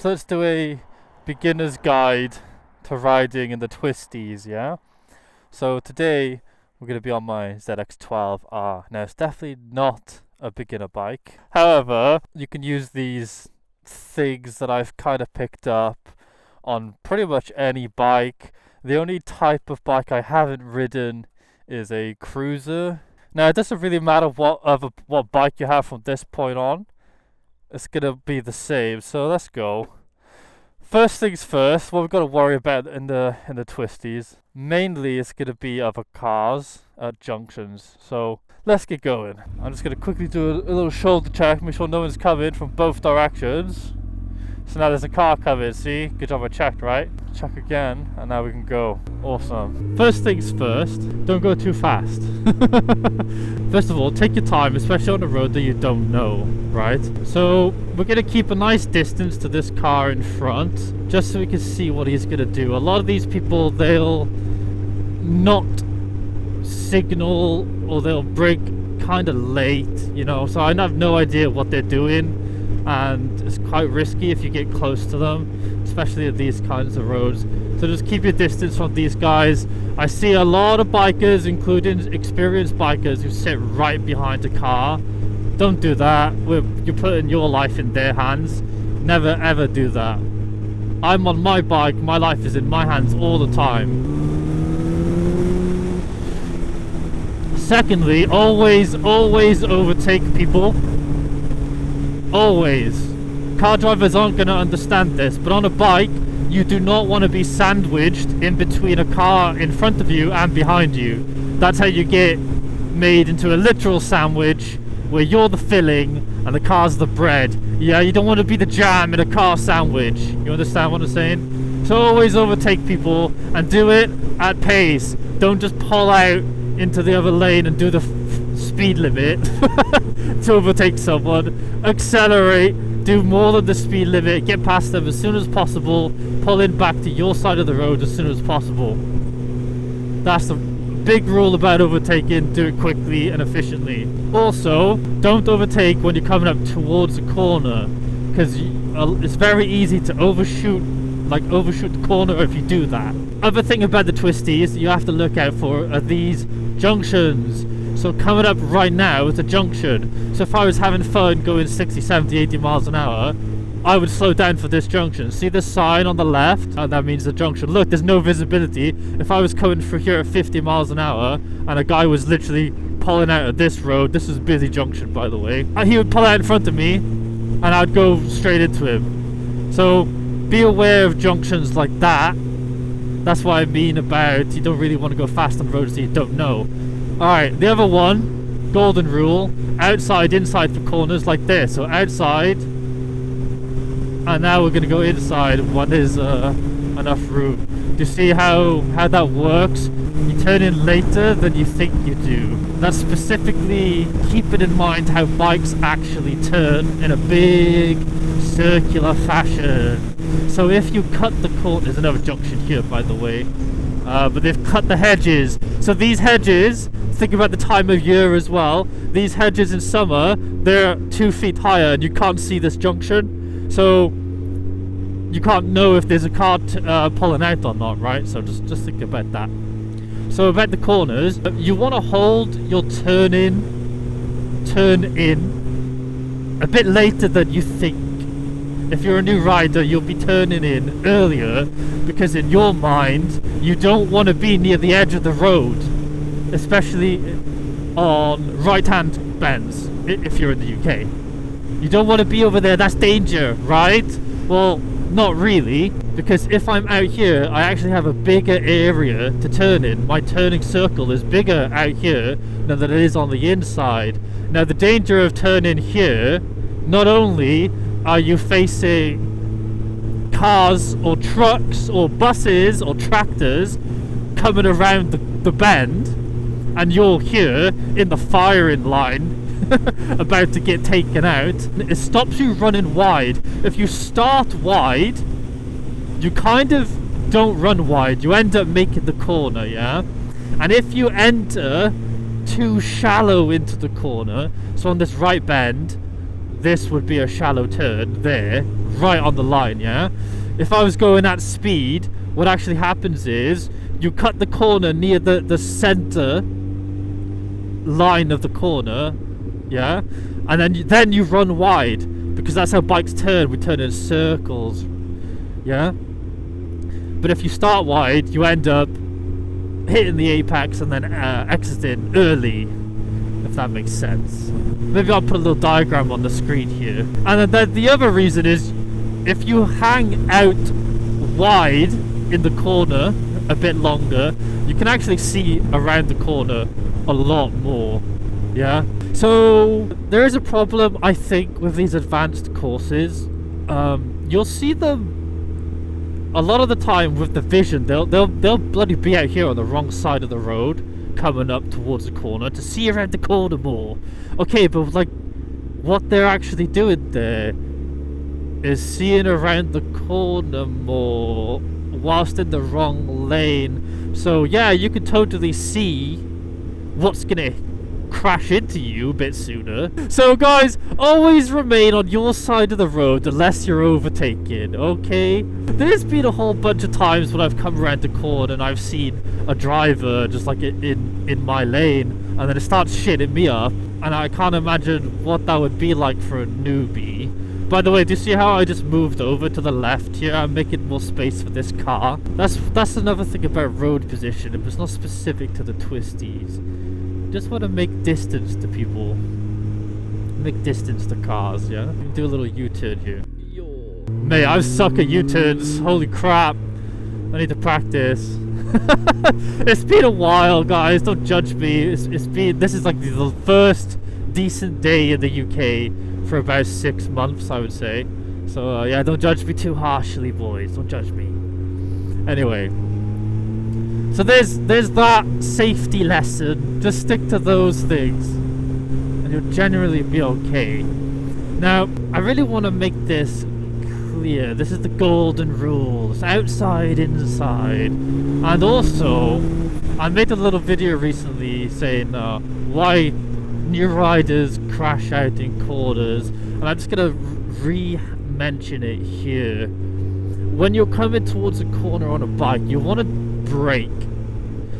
So let's do a beginner's guide to riding in the Twisties, yeah? So today we're going to be on my ZX12R. Now it's definitely not a beginner bike. However, you can use these things that I've kind of picked up on pretty much any bike. The only type of bike I haven't ridden is a cruiser. Now it doesn't really matter what bike you have from this point on. It's gonna be the same, so let's go. First things first, what we've got to worry about in the Twisties, mainly it's gonna be other cars at junctions. So let's get going. I'm just gonna quickly do a little shoulder check, make sure no one's coming from both directions. So now there's a car coming, see? Good job I checked, right? Check again, and now we can go. Awesome. First things first, don't go too fast. First of all, take your time, especially on a road that you don't know, right? So we're gonna keep a nice distance to this car in front, just so we can see what he's gonna do. A lot of these people, they'll not signal, or they'll brake kind of late, you know, so I have no idea what they're doing. And it's quite risky if you get close to them, especially at these kinds of roads. So just keep your distance from these guys. I see a lot of bikers, including experienced bikers, who sit right behind a car. Don't do that. You're putting your life in their hands. Never ever do that. I'm on my bike, my life is in my hands all the time. Secondly, always overtake people. Always. Car drivers aren't going to understand this, but on a bike you do not want to be sandwiched in between a car in front of you and behind you. That's how you get made into a literal sandwich where you're the filling and the car's the bread. Yeah, you don't want to be the jam in a car sandwich. You understand what I'm saying? So always overtake people and do it at pace. Don't just pull out into the other lane and do the speed limit to overtake someone. Accelerate, do more than the speed limit, get past them as soon as possible, pull in back to your side of the road as soon as possible. That's the big rule about overtaking. Do it quickly and efficiently. Also, don't overtake when you're coming up towards a corner, because it's very easy to overshoot the corner if you do that. Other thing about the Twisties you have to look out for are these junctions. So coming up right now is a junction. So if I was having fun going 60, 70, 80 miles an hour, I would slow down for this junction. See the sign on the left? That means the junction. Look, there's no visibility. If I was coming through here at 50 miles an hour and a guy was literally pulling out of this road, this is a busy junction by the way, he would pull out in front of me and I'd go straight into him. So be aware of junctions like that. That's what I mean about you don't really want to go fast on roads that you don't know. Alright, the other one, golden rule, outside, inside for corners like this. So outside, and now we're going to go inside when there's enough room. Do you see how that works? You turn in later than you think you do. That's specifically keeping in mind how bikes actually turn in a big circular fashion. So if you cut the corner, there's another junction here by the way, but they've cut the hedges. So these hedges, think about the time of year as well, these hedges in summer, they're 2 feet higher and you can't see this junction, so you can't know if there's a car pulling out or not, right? So just think about that. So about the corners, you want to hold your turn in a bit later than you think. If you're a new rider, you'll be turning in earlier because in your mind you don't want to be near the edge of the road, especially on right-hand bends if you're in the UK. You don't want to be over there, that's danger, right? Well, not really, because if I'm out here I actually have a bigger area to turn in. My turning circle is bigger out here than it is on the inside. Now the danger of turning here, not only are you facing cars or trucks or buses or tractors coming around the bend and you're here in the firing line about to get taken out, it stops you running wide. If you start wide, you kind of don't run wide, you end up making the corner, yeah? And if you enter too shallow into the corner, so on this right bend, this would be a shallow turn there, right on the line, yeah? If I was going at speed, what actually happens is you cut the corner near the center line of the corner, yeah? And then you run wide, because that's how bikes turn. We turn in circles, yeah? But if you start wide, you end up hitting the apex and then exiting early, if that makes sense. Maybe I'll put a little diagram on the screen here. And then the other reason is, if you hang out wide in the corner a bit longer, you can actually see around the corner a lot more, yeah? So there is a problem, I think, with these advanced courses. You'll see them a lot of the time with the vision. They'll bloody be out here on the wrong side of the road, coming up towards the corner to see around the corner more. Okay, but like, what they're actually doing there is seeing around the corner more whilst in the wrong lane. So yeah, you can totally see what's gonna crash into you a bit sooner. So guys, always remain on your side of the road unless you're overtaking, okay? There's been a whole bunch of times when I've come around the corner and I've seen a driver just like in my lane, and then it starts shitting me up, and I can't imagine what that would be like for a newbie. By the way, do you see how I just moved over to the left here? I'm making more space for this car. That's another thing about road position. It was not specific to the Twisties. Just want to make distance to people. Make distance to cars, yeah? Do a little U-turn here. Yo. Mate, I suck at U-turns. Holy crap. I need to practice. It's been a while, guys. Don't judge me. This is like the first decent day in the UK for about 6 months, I would say. So yeah, don't judge me too harshly, boys. Don't judge me. Anyway. So there's that safety lesson. Just stick to those things and you'll generally be okay. Now, I really want to make this clear. This is the golden rules. Outside, inside. And also, I made a little video recently saying why new riders crash out in corners. And I'm just going to re-mention it here. When you're coming towards a corner on a bike, you want to brake.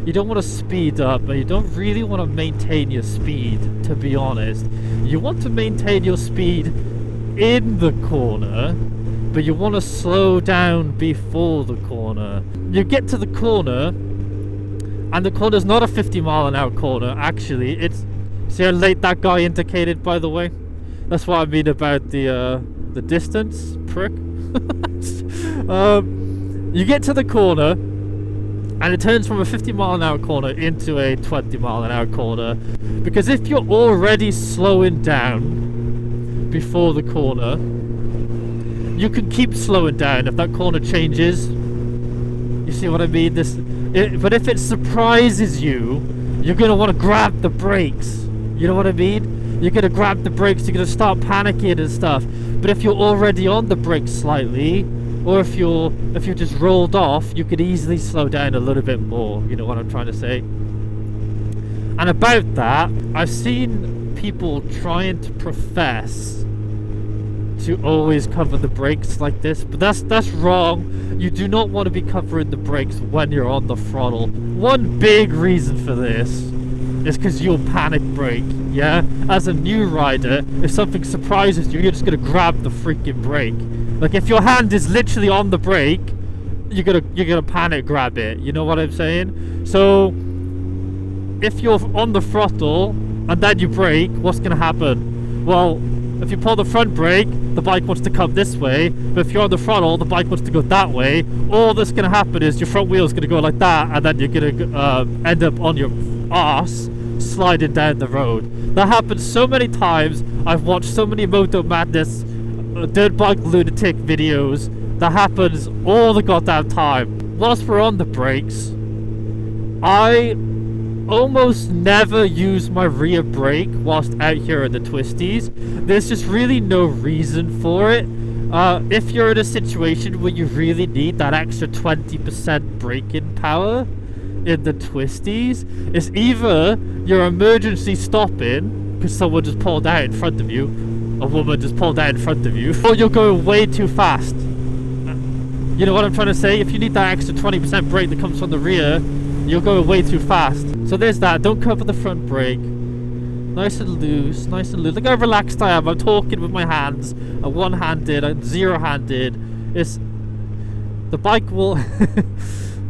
You don't want to speed up, and you don't really want to maintain your speed, to be honest. You want to maintain your speed in the corner, but you want to slow down before the corner. You get to the corner, and the corner's not a 50-mile-an-hour corner. Actually, it's... See how late that guy indicated, by the way? That's what I mean about the distance, prick. You get to the corner, and it turns from a 50-mile-an-hour corner into a 20-mile-an-hour corner. Because if you're already slowing down before the corner, you can keep slowing down if that corner changes. You see what I mean? But if it surprises you, you're going to want to grab the brakes. You know what I mean? You're going to grab the brakes, you're going to start panicking and stuff. But if you're already on the brakes slightly, or if you're just rolled off, you could easily slow down a little bit more. You know what I'm trying to say? And about that, I've seen people trying to profess to always cover the brakes like this, but that's wrong. You do not want to be covering the brakes when you're on the throttle. One big reason for this is because you'll panic brake, yeah? As a new rider, if something surprises you, you're just gonna grab the freaking brake. Like, if your hand is literally on the brake, you're gonna panic grab it. You know what I'm saying? So, if you're on the throttle and then you brake, what's gonna happen? Well, if you pull the front brake, the bike wants to come this way. But if you're on the throttle, the bike wants to go that way. All that's gonna happen is your front wheel's gonna go like that, and then you're gonna end up on your arse sliding down the road. That happens so many times. I've watched so many Moto Madness dirt bike lunatic videos. That happens all the goddamn time. Whilst we're on the brakes, I almost never use my rear brake whilst out here in the Twisties. There's just really no reason for it. If you're in a situation where you really need that extra 20% braking power in the Twisties, it's either you're emergency stopping because someone just pulled out in front of you, a woman just pulled out in front of you, or you're going way too fast. You know what I'm trying to say? If you need that extra 20% brake that comes from the rear, you're going way too fast. So there's that. Don't cover the front brake. Nice and loose, nice and loose. Look how relaxed I am. I'm talking with my hands. I'm one-handed, I'm zero-handed. It's... The bike will...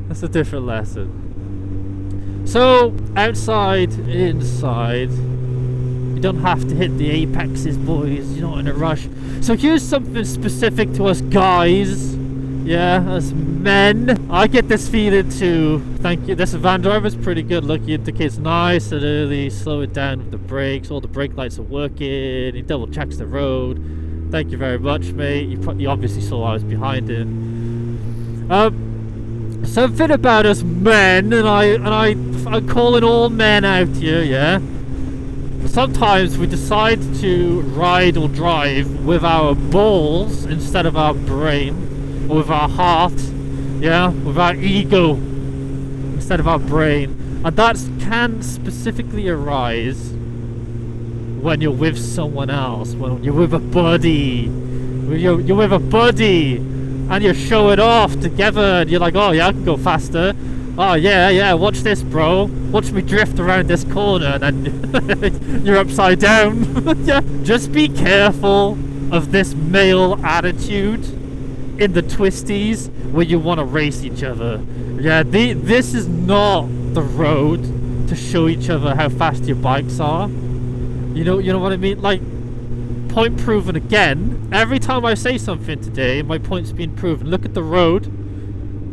That's a different lesson. So, outside, inside. You don't have to hit the apexes, boys. You're not in a rush. So here's something specific to us guys. Yeah, as men. I get this feeling too. Thank you. This van driver's pretty good. Look, he indicates nice and early. Slow it down with the brakes. All the brake lights are working. He double checks the road. Thank you very much, mate. You obviously saw I was behind him. Something about us men, and I'm calling all men out here, yeah? Sometimes we decide to ride or drive with our balls instead of our brain. Or with our heart, yeah, with our ego instead of our brain. And that can specifically arise when you're with someone else, when you're with a buddy. You're with a buddy and you're showing off together and you're like, oh yeah, I can go faster. Oh yeah, watch this, bro. Watch me drift around this corner and then you're upside down. Yeah. Just be careful of this male attitude in the Twisties where you want to race each other. Yeah, this is not the road to show each other how fast your bikes are. You know what I mean? Like, point proven again. Every time I say something today, my point's being proven. Look at the road.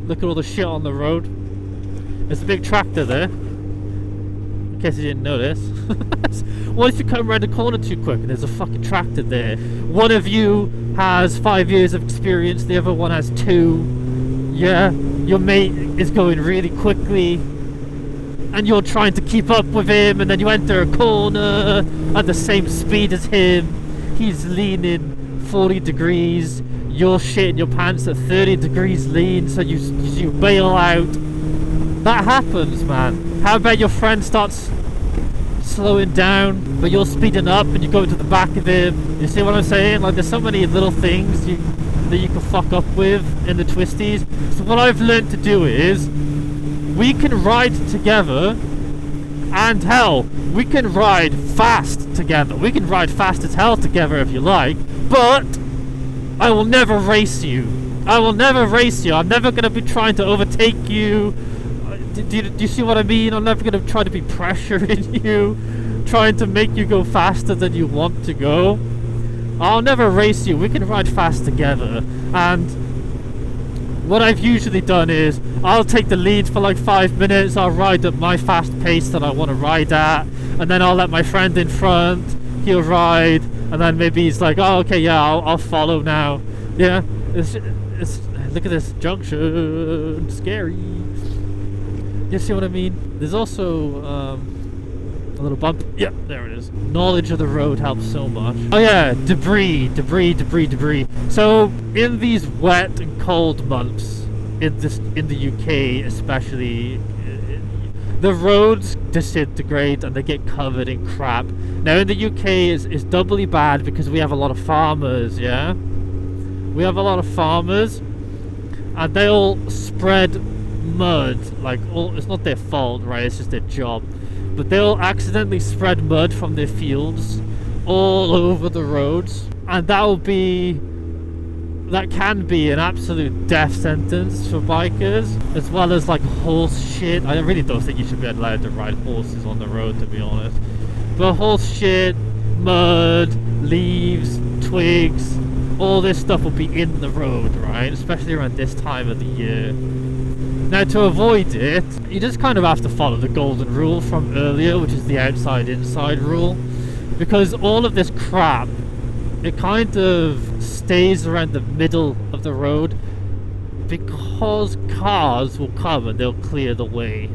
Look at all the shit on the road. There's a big tractor there. In case you didn't notice. What if you come around the corner too quick and there's a fucking tractor there? One of you has 5 years of experience, the other one has 2. Yeah, your mate is going really quickly and you're trying to keep up with him, and then you enter a corner at the same speed as him. He's leaning 40 degrees, you're shitting your pants at 30 degrees lean, so you bail out. That happens, man. How about your friend starts slowing down, but you're speeding up and you go to the back of him? You see what I'm saying? Like, there's so many little things that you can fuck up with in the Twisties. So what I've learned to do is, we can ride together, and hell, we can ride fast together. We can ride fast as hell together if you like, but I will never race you. I will never race you. I'm never going to be trying to overtake you. Do you see what I mean? I'm never going to try to be pressuring you, trying to make you go faster than you want to go. I'll never race you. We can ride fast together. And what I've usually done is, I'll take the lead for like 5 minutes. I'll ride at my fast pace that I want to ride at, and then I'll let my friend in front. He'll ride, and then maybe he's like, oh, okay, yeah, I'll follow now. Yeah, it's look at this junction, scary. You see what I mean? There's also a little bump. Yeah, there it is. Knowledge of the road helps so much. Oh yeah, debris. So in these wet and cold months, in the UK especially, the roads disintegrate and they get covered in crap. Now in the UK it's doubly bad because we have a lot of farmers. Yeah, we have a lot of farmers, and they'll spread mud. Like, it's not their fault, right? It's just their job. But they'll accidentally spread mud from their fields all over the roads, and that can be an absolute death sentence for bikers, as well as like horse shit. I really don't think you should be allowed to ride horses on the road, to be honest. But horse shit, mud, leaves, twigs, all this stuff will be in the road, right? Especially around this time of the year. Now, to avoid it, you just kind of have to follow the golden rule from earlier, which is the outside-inside rule. Because all of this crap, it kind of stays around the middle of the road, because cars will come and they'll clear the way.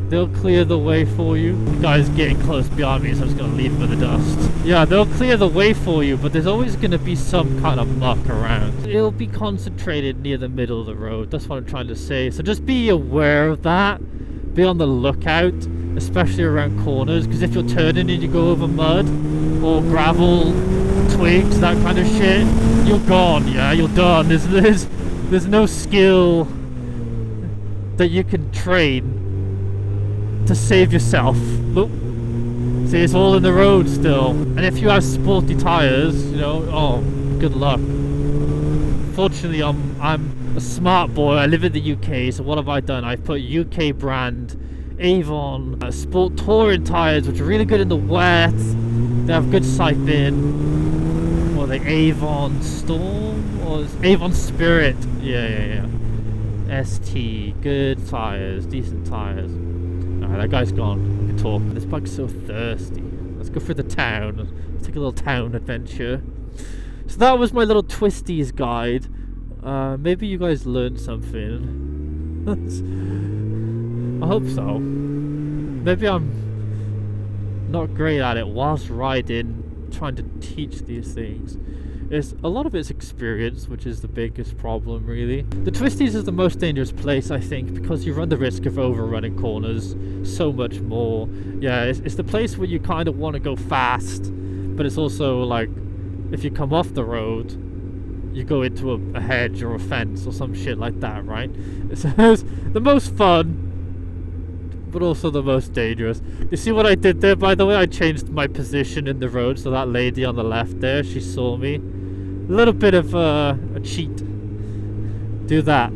They'll clear the way for you. The guy's getting close behind me, so I'm just going to leave him in the dust. Yeah, they'll clear the way for you, but there's always going to be some kind of muck around. It'll be concentrated near the middle of the road. That's what I'm trying to say. So just be aware of that. Be on the lookout, especially around corners, because if you're turning and you go over mud or gravel twigs, that kind of shit, you're gone. Yeah, you're done. There's no skill that you can train to save yourself. Look, see, it's all in the road still. And if you have sporty tires, you know, oh, good luck. Fortunately, I'm a smart boy. I live in the UK, so what have I done? I've put UK brand Avon Sport Touring tires, which are really good in the wet. They have good sipe in. Or the Avon Storm or Avon Spirit. Yeah. ST, good tires, decent tires. Alright, that guy's gone. I can talk. This bug's so thirsty. Let's go for the town. Let's take a little town adventure. So that was my little Twisties guide. Maybe you guys learned something. I hope so. Maybe I'm not great at it whilst riding, trying to teach these things. A lot of it's experience, which is the biggest problem, really. The Twisties is the most dangerous place, I think, because you run the risk of overrunning corners so much more. Yeah, it's the place where you kind of want to go fast, but it's also like, if you come off the road, you go into a hedge or a fence or some shit like that, right? It's the most fun, but also the most dangerous. You see what I did there, by the way? I changed my position in the road, so that lady on the left there, she saw me. A little bit of a cheat. Do that.